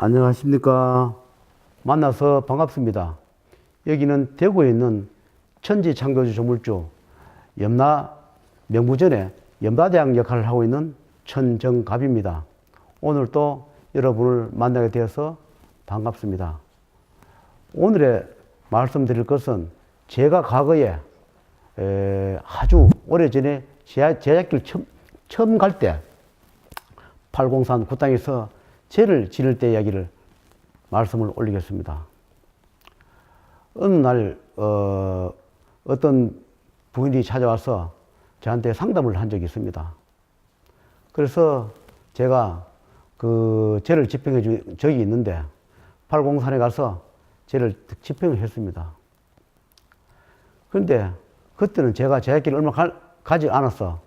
안녕하십니까. 만나서 반갑습니다. 여기는 대구에 있는 천지창조주 조물주 염라 명부전에 염라대왕 역할을 하고 있는 천정갑입니다. 오늘 또 여러분을 만나게 되어서 반갑습니다. 오늘의 말씀드릴 것은 제가 과거에 아주 오래전에 제작길 처음 갈 때 팔공산 구땅에서 제를 지낼 때 이야기를 말씀을 올리겠습니다. 어느 날 어떤 부인이 찾아와서 저한테 상담을 한 적이 있습니다. 그래서 제가 그 제를 집행해 준 적이 있는데 팔공산에 가서 제를 집행을 했습니다. 그런데 그때는 제가 제작길을 얼마 가지 않아서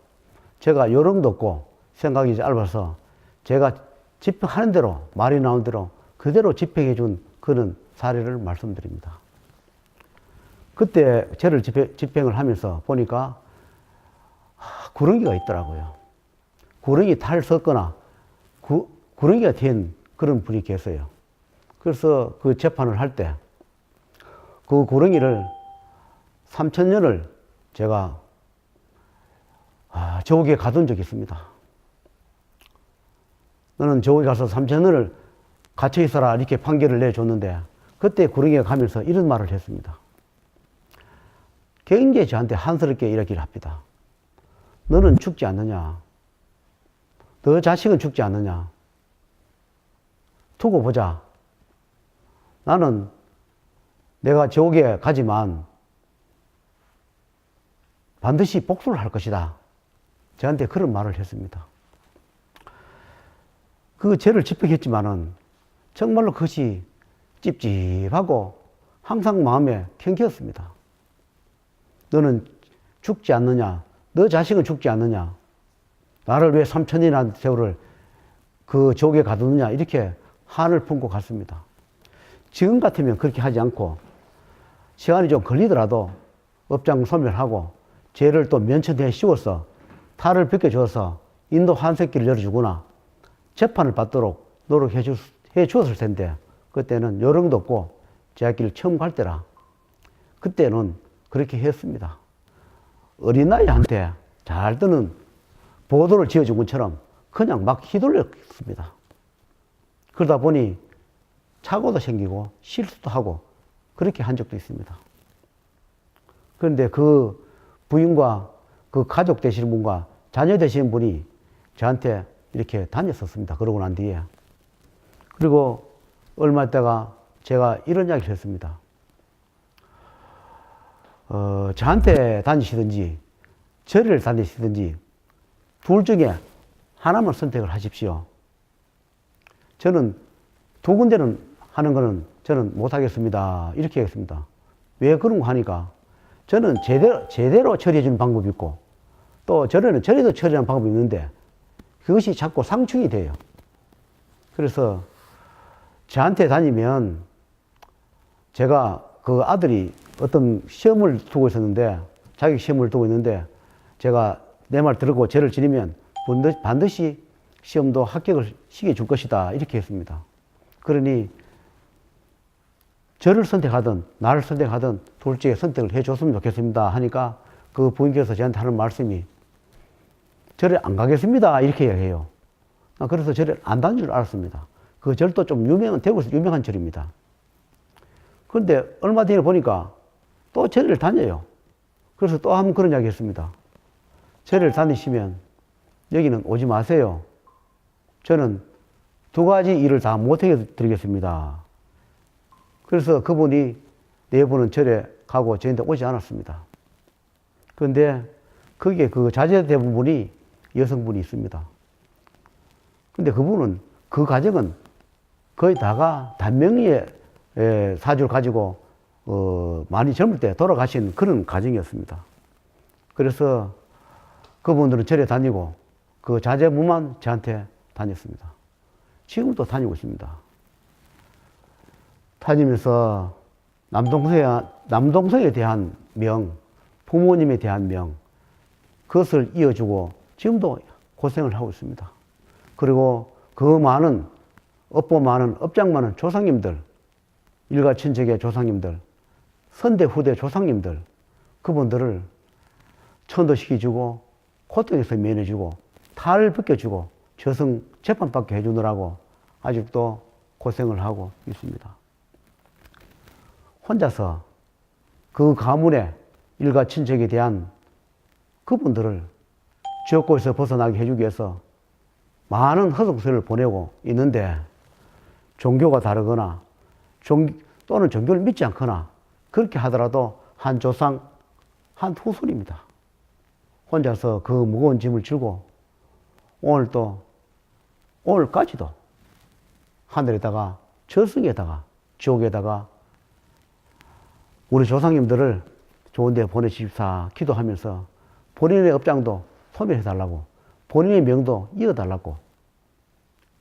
제가 요령도 없고 생각이 짧아서 제가 집행하는 대로, 말이 나온 대로 그대로 집행해 준 그런 사례를 말씀드립니다. 그때 제를 집행을 하면서 보니까 구렁이가 있더라고요. 구렁이 탈 섰거나 구렁이가 된 그런 분이 계세요. 그래서 그 재판을 할 때 그 구렁이를 3,000년을 제가 저옥에 가둔 적이 있습니다. 너는 저옥에 가서 3,000년을 갇혀 있어라 이렇게 판결을 내줬는데 그때 구렁이가 가면서 이런 말을 했습니다. 굉장히 저한테 한스럽게 이야기를 합니다. 너는 죽지 않느냐? 너 자식은 죽지 않느냐? 두고 보자. 나는 내가 저옥에 가지만 반드시 복수를 할 것이다. 저한테 그런 말을 했습니다. 그 죄를 집행했지만은 정말로 그것이 찝찝하고 항상 마음에 캥겼습니다. 너는 죽지 않느냐? 너 자식은 죽지 않느냐? 나를 왜 3,000년이라는 세월을 그 저옥에 가두느냐? 이렇게 한을 품고 갔습니다. 지금 같으면 그렇게 하지 않고 시간이 좀 걸리더라도 업장 소멸하고 죄를 또 면천대에 씌워서 탈을 벗겨줘서 인도 환생길을 열어주거나 재판을 받도록 노력해 주었을 텐데 그때는 요령도 없고 제작길을 처음 갈 때라 그때는 그렇게 했습니다. 어린아이한테 잘 뜨는 보도를 지어준 것처럼 그냥 막 휘둘렸습니다. 그러다 보니 착오도 생기고 실수도 하고 그렇게 한 적도 있습니다. 그런데 그 부인과 그 가족 되시는 분과 자녀 되시는 분이 저한테 이렇게 다녔었습니다. 그러고 난 뒤에. 그리고 얼마 있다가 제가 이런 이야기를 했습니다. 저한테 다니시든지 저를 다니시든지 둘 중에 하나만 선택을 하십시오. 저는 두 군데는 하는 거는 저는 못하겠습니다. 이렇게 하겠습니다. 왜 그런 거 하니까 저는 제대로 처리해 주는 방법이 있고 또 저래도 처리하는 방법이 있는데 그것이 자꾸 상충이 돼요. 그래서 저한테 다니면 제가 그 아들이 어떤 시험을 두고 있었는데 자기 시험을 두고 있는데 제가 내 말 들고 죄를 지르면 반드시 시험도 합격을 시켜줄 것이다. 이렇게 했습니다. 그러니 저를 선택하든 나를 선택하든 둘 중에 선택을 해줬으면 좋겠습니다 하니까 그 부인께서 저한테 하는 말씀이 절에 안 가겠습니다 이렇게 얘기해요. 그래서 절에 안 다닌 줄 알았습니다. 그 절도 좀 대구에서 유명한 절입니다. 그런데 얼마 뒤에 보니까 또 절을 다녀요. 그래서 또 한번 그런 이야기 했습니다. 절을 다니시면 여기는 오지 마세요. 저는 두 가지 일을 다 못하게 드리겠습니다. 그래서 그분이 네 분은 절에 가고 저한테 오지 않았습니다. 그런데 거기에 그 자제 대부분이 여성분이 있습니다. 근데 그분은 그 가정은 거의 다가 단명리의 사주를 가지고 많이 젊을 때 돌아가신 그런 가정이었습니다. 그래서 그분들은 절에 다니고 그 자제분만 저한테 다녔습니다. 지금도 다니고 있습니다. 다니면서 남동생에 대한 명, 부모님에 대한 명, 그것을 이어주고 지금도 고생을 하고 있습니다. 그리고 그 많은 업보 많은, 업장 많은 조상님들, 일가 친척의 조상님들, 선대 후대 조상님들, 그분들을 천도시켜주고 고통에서 면해주고 탈 벗겨주고 저승 재판받게 해주느라고 아직도 고생을 하고 있습니다. 혼자서 그 가문의 일가 친척에 대한 그분들을 지옥고에서 벗어나게 해주기 위해서 많은 허송세를 보내고 있는데, 종교가 다르거나 또는 종교를 믿지 않거나 그렇게 하더라도 한 조상, 한 후손입니다. 혼자서 그 무거운 짐을 지고 오늘까지도 하늘에다가, 저승에다가, 지옥에다가 우리 조상님들을 좋은 데 보내십사 기도하면서 본인의 업장도 소멸해달라고, 본인의 명도 이어달라고,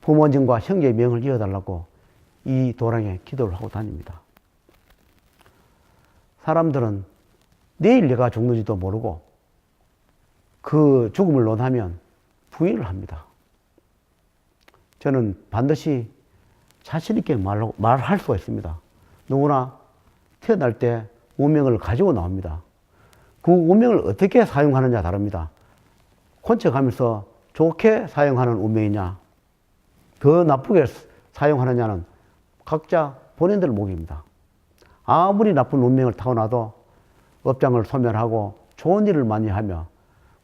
부모님과 형제의 명을 이어달라고 이 도량에 기도를 하고 다닙니다. 사람들은 내일 내가 죽는지도 모르고 그 죽음을 논하면 부인을 합니다. 저는 반드시 자신있게 말할 수가 있습니다. 누구나 태어날 때 운명을 가지고 나옵니다. 그 운명을 어떻게 사용하느냐 다릅니다. 혼책하면서 좋게 사용하는 운명이냐, 더 나쁘게 사용하느냐는 각자 본인들 몫입니다. 아무리 나쁜 운명을 타고나도 업장을 소멸하고 좋은 일을 많이 하며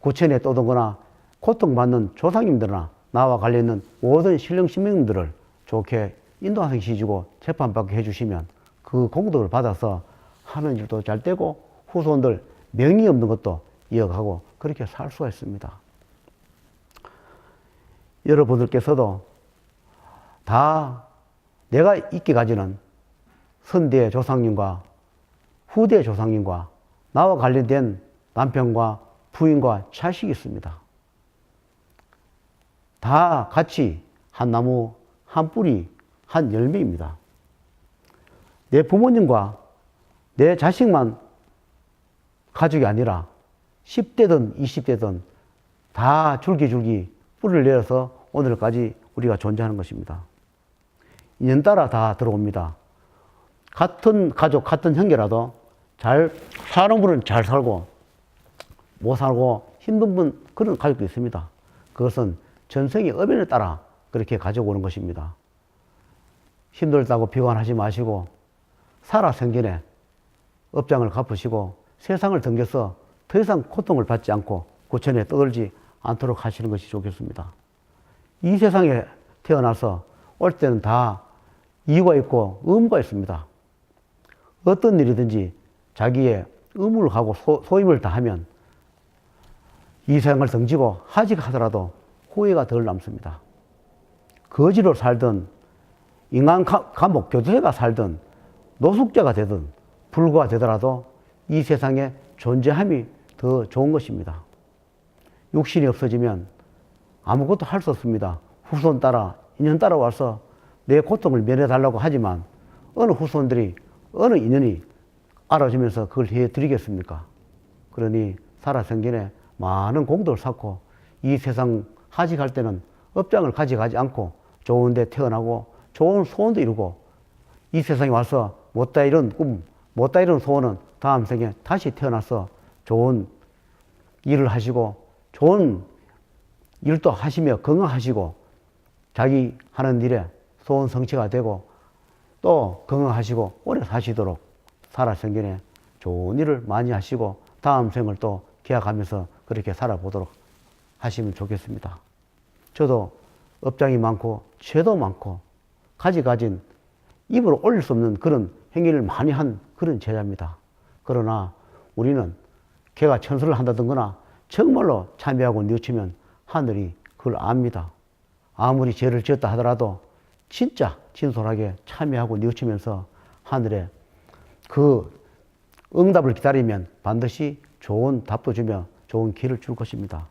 구천에 떠도거나 고통받는 조상님들이나 나와 관련있는 모든 신령 신명들을 좋게 인도하시고 재판받게 해주시면 그 공덕을 받아서 하는 일도 잘 되고 후손들 명이 없는 것도 이어가고 그렇게 살 수가 있습니다. 여러분들께서도 다 내가 있기까지는 선대 조상님과 후대 조상님과 나와 관련된 남편과 부인과 자식이 있습니다. 다 같이 한 나무, 한 뿌리, 한 열매입니다. 내 부모님과 내 자식만 가족이 아니라 10대든 20대든 다 줄기줄기 뿌리를 내려서 오늘까지 우리가 존재하는 것입니다. 인연따라 다 들어옵니다. 같은 가족, 같은 형제라도 잘 사는 분은 잘 살고 못 살고 힘든 분, 그런 가족도 있습니다. 그것은 전생의 업연에 따라 그렇게 가져오는 것입니다. 힘들다고 비관하지 마시고 살아생전에 업장을 갚으시고 세상을 덤겨서 더 이상 고통을 받지 않고 구천에 떠들지 않도록 하시는 것이 좋겠습니다. 이 세상에 태어나서 올 때는 다 이유가 있고 의무가 있습니다. 어떤 일이든지 자기의 의무를 하고 소임을 다하면 이 세상을 덩지고 하직하더라도 후회가 덜 남습니다. 거지로 살든 인간 감옥 교도소가 살든 노숙자가 되든 불구가 되더라도 이 세상에 존재함이 더 좋은 것입니다. 육신이 없어지면 아무것도 할 수 없습니다. 후손 따라 인연 따라 와서 내 고통을 면해달라고 하지만 어느 후손들이 어느 인연이 알아주면서 그걸 해드리겠습니까? 그러니 살아생전에 많은 공덕을 쌓고 이 세상 하직할 때는 업장을 가져가지 않고 좋은 데 태어나고 좋은 소원도 이루고 이 세상에 와서 못다 이룬 꿈, 못다 이룬 소원은 다음 생에 다시 태어나서 좋은 일을 하시고 좋은 일도 하시며 건강하시고 자기 하는 일에 소원 성취가 되고 또 건강하시고 오래 사시도록 살아생전에 좋은 일을 많이 하시고 다음 생을 또 기약하면서 그렇게 살아보도록 하시면 좋겠습니다. 저도 업장이 많고 죄도 많고 가진 입으로 올릴 수 없는 그런 행위를 많이 한 그런 제자입니다. 그러나 우리는 개가 천수를 한다든거나 정말로 참여하고 뉘우치면 하늘이 그걸 압니다. 아무리 죄를 지었다 하더라도 진짜 진솔하게 참여하고 뉘우치면서 하늘에 그 응답을 기다리면 반드시 좋은 답도 주며 좋은 길을 줄 것입니다.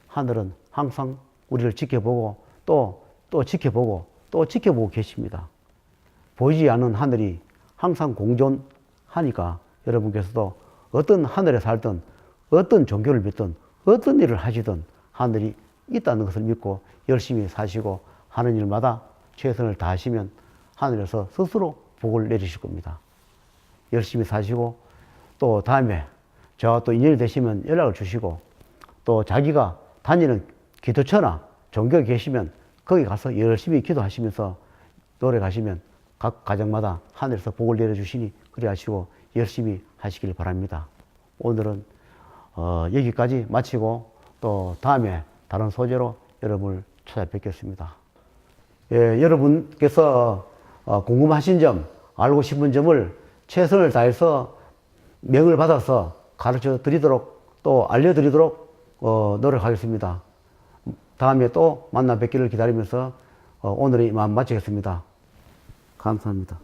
하늘은 항상 우리를 지켜보고 또 지켜보고 또 지켜보고 계십니다. 보이지 않는 하늘이 항상 공존하니까 여러분께서도 어떤 하늘에 살든 어떤 종교를 믿든 어떤 일을 하시든 하늘이 있다는 것을 믿고 열심히 사시고 하는 일마다 최선을 다하시면 하늘에서 스스로 복을 내리실 겁니다. 열심히 사시고 또 다음에 저와 또 인연이 되시면 연락을 주시고 또 자기가 다니는 기도처나 종교에 계시면 거기 가서 열심히 기도하시면서 노래 가시면 각 가정마다 하늘에서 복을 내려주시니 그리 하시고 열심히 하시길 바랍니다. 오늘은 여기까지 마치고 또 다음에 다른 소재로 여러분을 찾아뵙겠습니다. 예, 여러분께서 궁금하신 점, 알고 싶은 점을 최선을 다해서 명을 받아서 가르쳐 드리도록 또 알려드리도록 노력하겠습니다. 다음에 또 만나 뵙기를 기다리면서 오늘의 이만 마치겠습니다. 감사합니다.